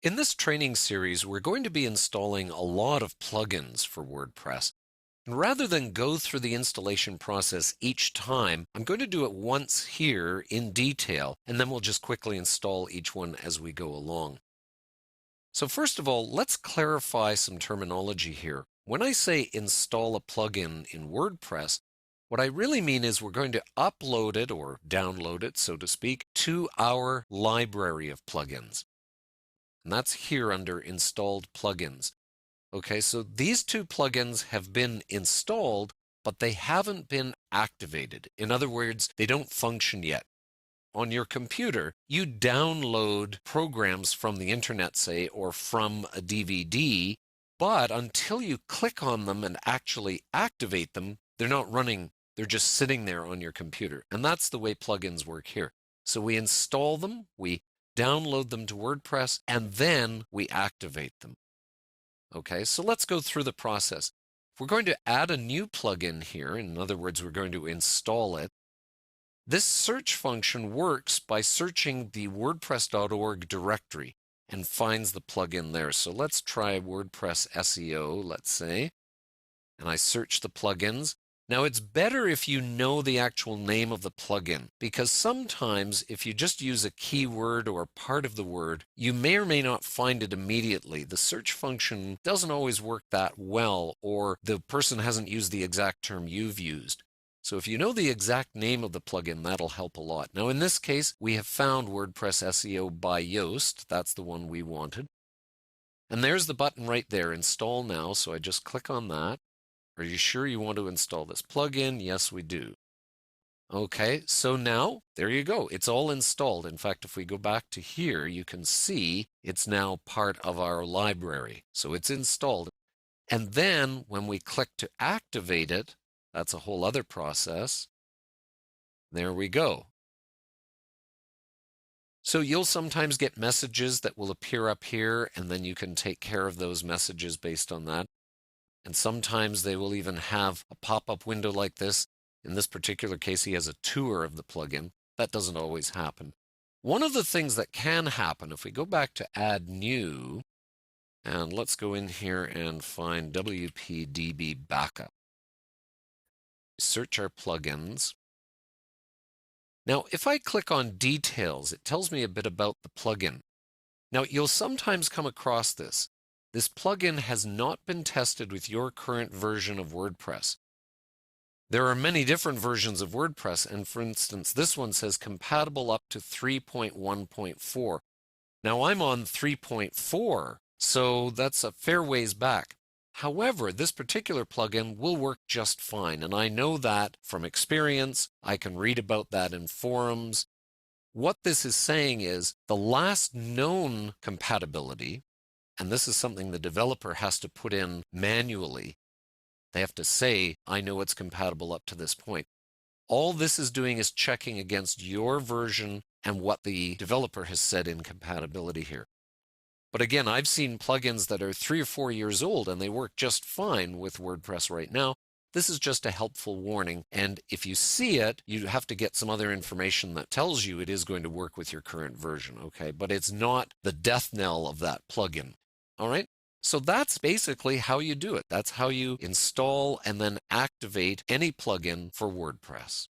In this training series, we're going to be installing a lot of plugins for WordPress. And rather than go through the installation process each time, I'm going to do it once here in detail, and then we'll just quickly install each one as we go along. So first of all, let's clarify some terminology here. When I say install a plugin in WordPress, what I really mean is we're going to upload it or download it, so to speak, to our library of plugins. And that's here under installed plugins. Okay, so these two plugins have been installed, but they haven't been activated. In other words, they don't function yet. On your computer, you download programs from the internet, say, or from a DVD, but until you click on them and actually activate them, they're not running, they're just sitting there on your computer. And that's the way plugins work here. So we install them, we download them to WordPress, and then we activate them. Okay, so let's go through the process. If we're going to add a new plugin here, in other words, we're going to install it, this search function works by searching the WordPress.org directory and finds the plugin there. So let's try WordPress SEO, let's say, and I search the plugins. Now, it's better if you know the actual name of the plugin, because sometimes if you just use a keyword or part of the word, you may or may not find it immediately. The search function doesn't always work that well, or the person hasn't used the exact term you've used. So if you know the exact name of the plugin, that'll help a lot. Now, in this case, we have found WordPress SEO by Yoast. That's the one we wanted. And there's the button right there, Install Now. So I just click on that. Are you sure you want to install this plugin? Yes, we do. Okay, so now, there you go. It's all installed. In fact, if we go back to here, you can see it's now part of our library. So it's installed. And then when we click to activate it, that's a whole other process. There we go. So you'll sometimes get messages that will appear up here, and then you can take care of those messages based on that. And sometimes they will even have a pop-up window like this. In this particular case, he has a tour of the plugin. That doesn't always happen. One of the things that can happen, if we go back to Add New, and let's go in here and find WPDB Backup. Search our plugins. Now, if I click on Details, it tells me a bit about the plugin. Now, you'll sometimes come across this. This plugin has not been tested with your current version of WordPress. There are many different versions of WordPress, and for instance, this one says compatible up to 3.1.4. Now, I'm on 3.4, so that's a fair ways back. However, this particular plugin will work just fine, and I know that from experience. I can read about that in forums. What this is saying is the last known compatibility, and this is something the developer has to put in manually. They have to say, I know it's compatible up to this point. All this is doing is checking against your version and what the developer has said in compatibility here. But again, I've seen plugins that are 3 or 4 years old and they work just fine with WordPress right now. This is just a helpful warning. And if you see it, you have to get some other information that tells you it is going to work with your current version, okay? But it's not the death knell of that plugin. All right, so that's basically how you do it. That's how you install and then activate any plugin for WordPress.